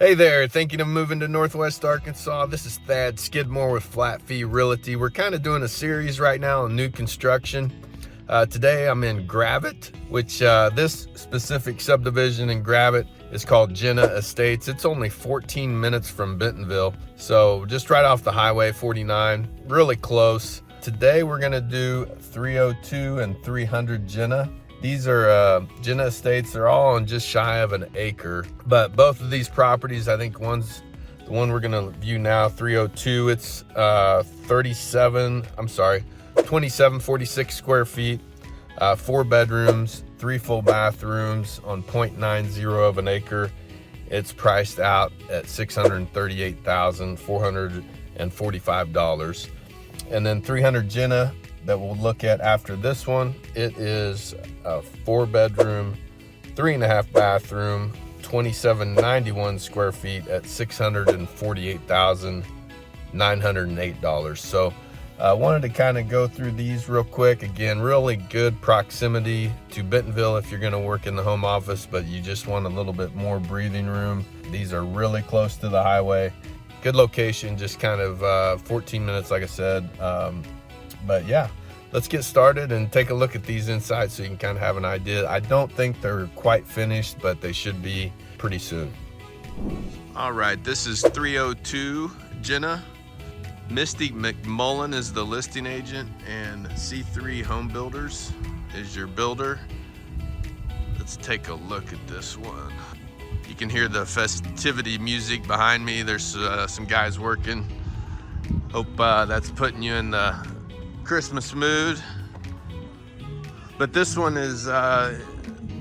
Hey there, thinking of moving to Northwest Arkansas? This is Thad Skidmore with Flat Fee Realty. We're kind of doing a series right now on new construction. Today I'm in Gravette, which this specific subdivision in Gravette is called Jenna Estates. It's only 14 minutes from Bentonville, so just right off the highway 49, really close. Today we're gonna do 302 and 300 Jenna. These are Jenna Estates. They're all on just shy of an acre. But both of these properties, I think one's the one we're gonna view now, 302. It's 2746 square feet, 4 bedrooms, 3 full bathrooms on 0.90 of an acre. It's priced out at $638,445. And then 300 Jenna that we'll look at after this one, it is a 4 bedroom, 3.5 bathroom, 2791 square feet at $648,908. So I wanted to kind of go through these real quick. Again, really good proximity to Bentonville if you're going to work in the home office, but you just want a little bit more breathing room. These are really close to the highway. Good location, just kind of 14 minutes, like I said. But yeah, let's get started and take a look at these inside so you can kind of have an idea. I don't think they're quite finished, but they should be pretty soon. All right, this is 302 Jenna. Misty McMullen is the listing agent, and C3 Home Builders is your builder. Let's take a look at this one. You can hear the festivity music behind me. There's some guys working. Hope that's putting you in the Christmas mood. But this one is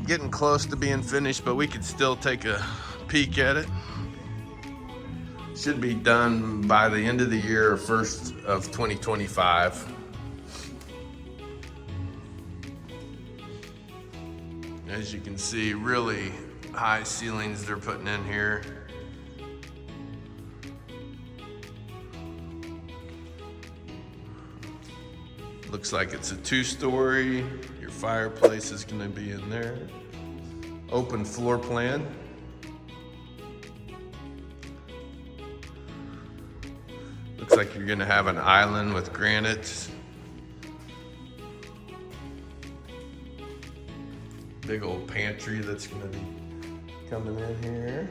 getting close to being finished, but we could still take a peek at it. Should be done by the end of the year or first of 2025. As you can see, really high ceilings they're putting in here. Looks like it's a 2-story. Your fireplace is gonna be in there. Open floor plan. Looks like you're gonna have an island with granite. Big old pantry that's gonna be coming in here.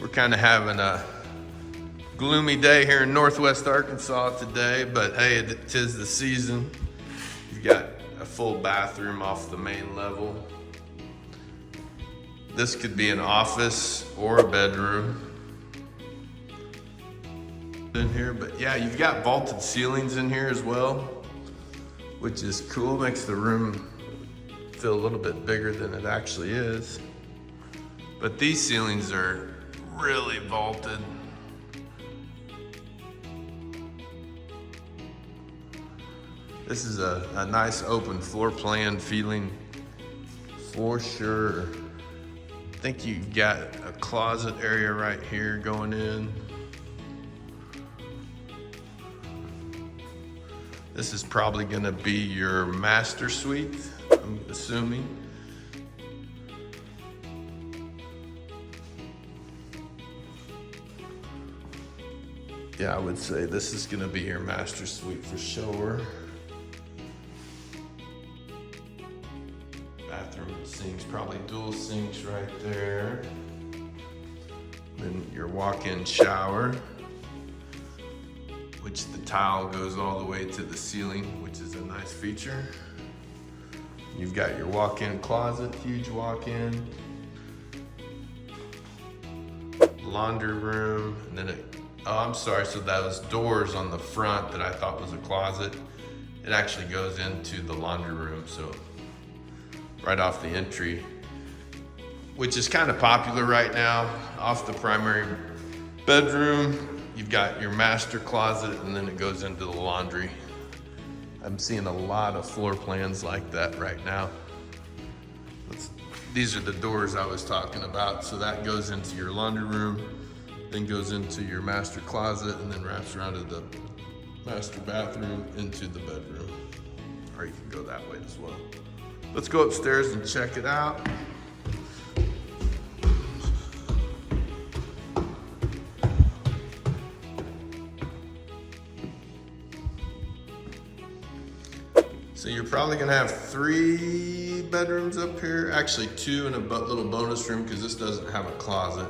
We're kind of having a gloomy day here in Northwest Arkansas today, but hey, it is the season. You've got a full bathroom off the main level. This could be an office or a bedroom in here, but yeah, you've got vaulted ceilings in here as well, which is cool. Makes the room feel a little bit bigger than it actually is. But these ceilings are really vaulted. This is a nice open floor plan feeling for sure. I think you've got a closet area right here going in. This is probably gonna be your master suite, I'm assuming. Yeah, I would say this is gonna be your master suite for sure. Bathroom sinks, probably dual sinks right there. Then your walk-in shower, which the tile goes all the way to the ceiling, which is a nice feature. You've got your walk-in closet, huge walk-in. Laundry room, and then I'm sorry, so those doors on the front that I thought was a closet, it actually goes into the laundry room, so right off the entry, which is kind of popular right now. Off the primary bedroom, you've got your master closet, and then it goes into the laundry. I'm seeing a lot of floor plans like that right now. These are the doors I was talking about. So that goes into your laundry room, then goes into your master closet, and then wraps around to the master bathroom into the bedroom. Or you can go that way as well. Let's go upstairs and check it out. So you're probably gonna have 3 bedrooms up here. Actually 2 and a little bonus room because this doesn't have a closet.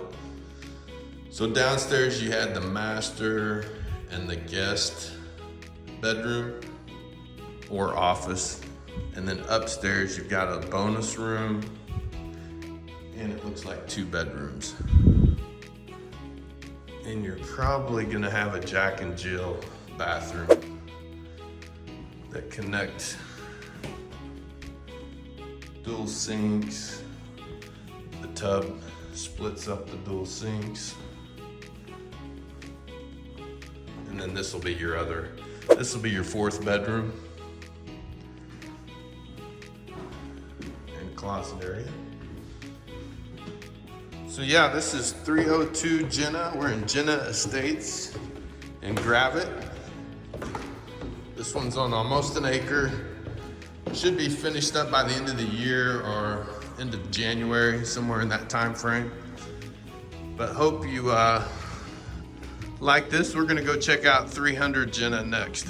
So downstairs you had the master and the guest bedroom or office. And then upstairs you've got a bonus room and it looks like 2 bedrooms. And you're probably gonna have a Jack and Jill bathroom that connect dual sinks. The tub splits up the dual sinks. And then this will be your 4th bedroom and closet area. So yeah, this is 302 Jenna. We're in Jenna Estates in Gravette. This one's on almost an acre. Should be finished up by the end of the year or end of January, somewhere in that time frame. But hope you like this. We're gonna go check out 300 Jenna next.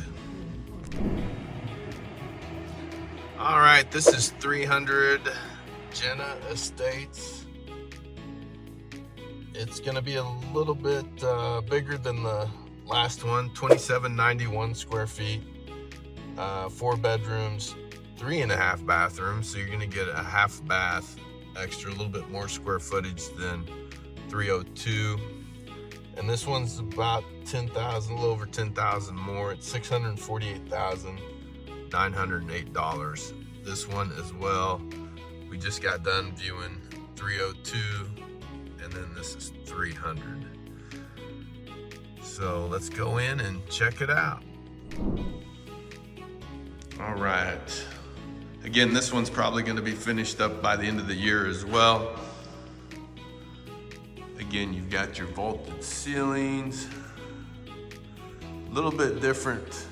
All right, this is 300 Jenna Estates. It's gonna be a little bit bigger than the last one, 2791 square feet, 4 bedrooms, 3.5 bathrooms. So you're gonna get a half bath extra, a little bit more square footage than 302. And this one's about 10,000, a little over 10,000 more. It's $648,908. This one as well. We just got done viewing 302. And then this is 300. So let's go in and check it out. All right. Again, this one's probably gonna be finished up by the end of the year as well. Again, you've got your vaulted ceilings. A little bit different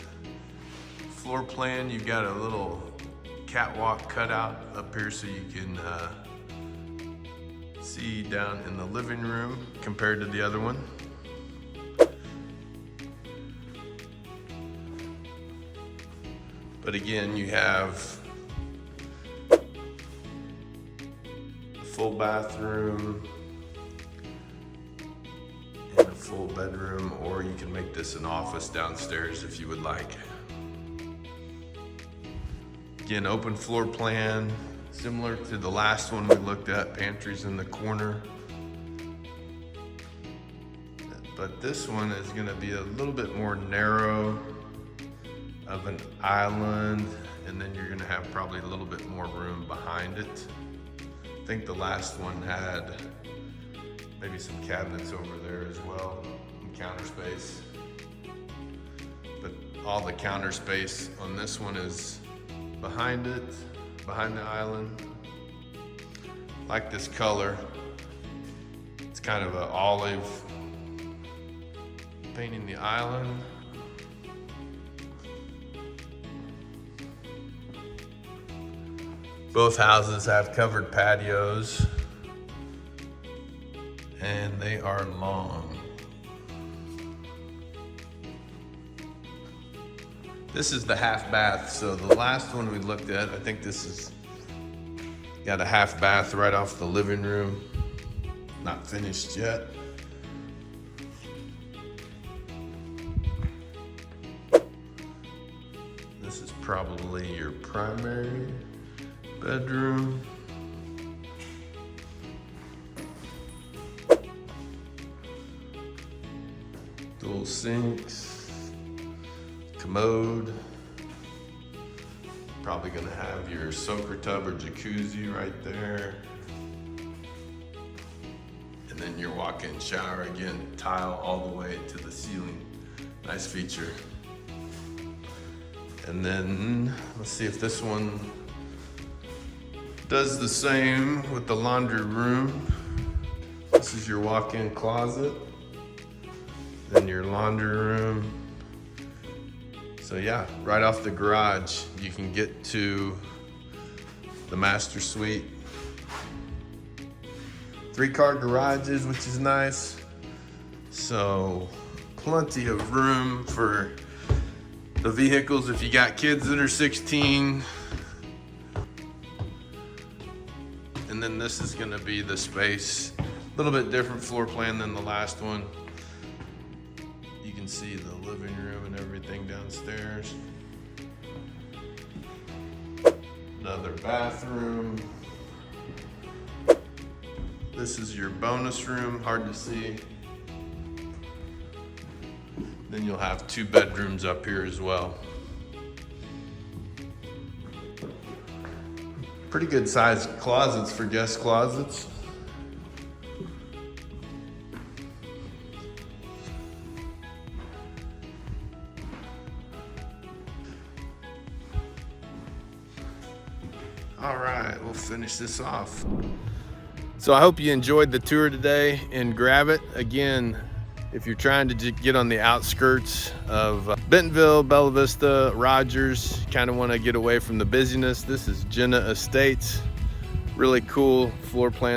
floor plan. You've got a little catwalk cut out up here so you can see down in the living room compared to the other one. But again, you have a full bathroom and a full bedroom, or you can make this an office downstairs if you would like. Again, open floor plan. Similar to the last one we looked at, pantries in the corner. But this one is gonna be a little bit more narrow of an island, and then you're gonna have probably a little bit more room behind it. I think the last one had maybe some cabinets over there as well, and counter space. But all the counter space on this one is behind it. Behind the island. Like this color. It's kind of an olive painting the island. Both houses have covered patios and they are long. This is the half bath. So the last one we looked at, I think this is got a half bath right off the living room. Not finished yet. This is probably your primary bedroom. Dual sinks. Commode. Probably gonna have your soaker tub or jacuzzi right there. And then your walk-in shower, again, tile all the way to the ceiling. Nice feature. And then, let's see if this one does the same with the laundry room. This is your walk-in closet. Then your laundry room. So yeah, right off the garage, you can get to the master suite. 3-car garages, which is nice. So plenty of room for The vehicles, if you got kids that are 16. And then this is gonna be the space. A little bit different floor plan than the last one. You can see the living room and everything downstairs. Another bathroom. This is your bonus room, hard to see. Then you'll have 2 bedrooms up here as well. Pretty good sized closets for guest closets. All right, we'll finish this off. So I hope you enjoyed the tour today in Gravette. Again, if you're trying to get on the outskirts of Bentonville, Bella Vista, Rogers, kind of want to get away from the busyness, this is Jenna Estates. Really cool floor plan.